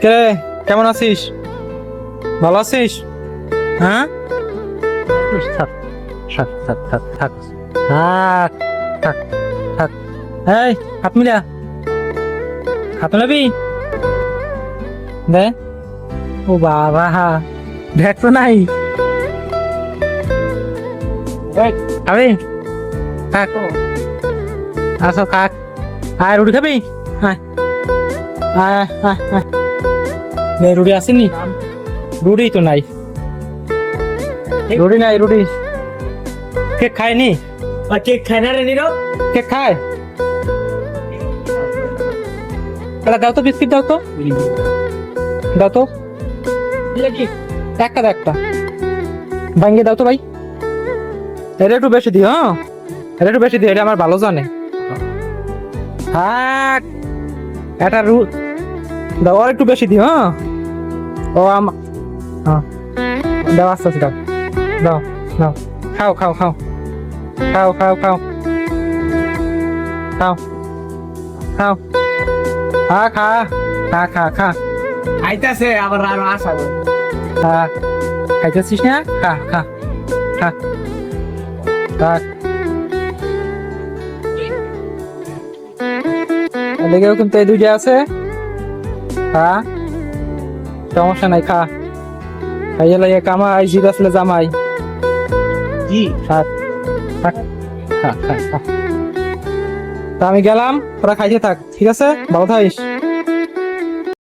কে কেমন আছিস? ভালো আছিস? হ্যাঁ থাক থাক থাক থাক থাক থাক থাক থাক। এই হাত মিলা, হাত মিলাবি দে। ও বাবা দেখ তো নাই খাবি? থাক আসো খাক। আয় রুটি খাবি? আয় আয় আয় আয়। রুটি আসেনি? রুটি তো নাই, রুটি নাই, রুটি। কেক খায়নি? কেক খায় না রে নীরব? কেক খায়? এটা দাও তো, বিস্কিট দাও তো, দাও তো একটা দাও, একটা ভাঙ্গে দাও তো ভাই। এটা একটু বেশি দিও, হ্যাঁ এটা একটু বেশি দিও, এটা আমার ভালো জানে। থাক এটা দাও, আর একটু বেশি দিও। হ্যাঁ ও হ্যাঁ দাও, আস্তে আস্তে দাও, দাও দাও। খাও খাও খাও খাও খাও খাও খাও খাও। খা খা খা খা খা আইতাছে আবার আরো আসাবে। খা। খাইতেছিস না? খা খা খা খা। এদিকেও কিন্তু এই দুইটা আছে, খা সমস্যা নাই, খা। খাইয়ে লাগিয়ে কামাই, জিদ আসলে জামাই। জি খা খা খা খা খা। তা আমি গেলাম, ওরা খাইতে থাক, ঠিক আছে? ভালো থাকিস।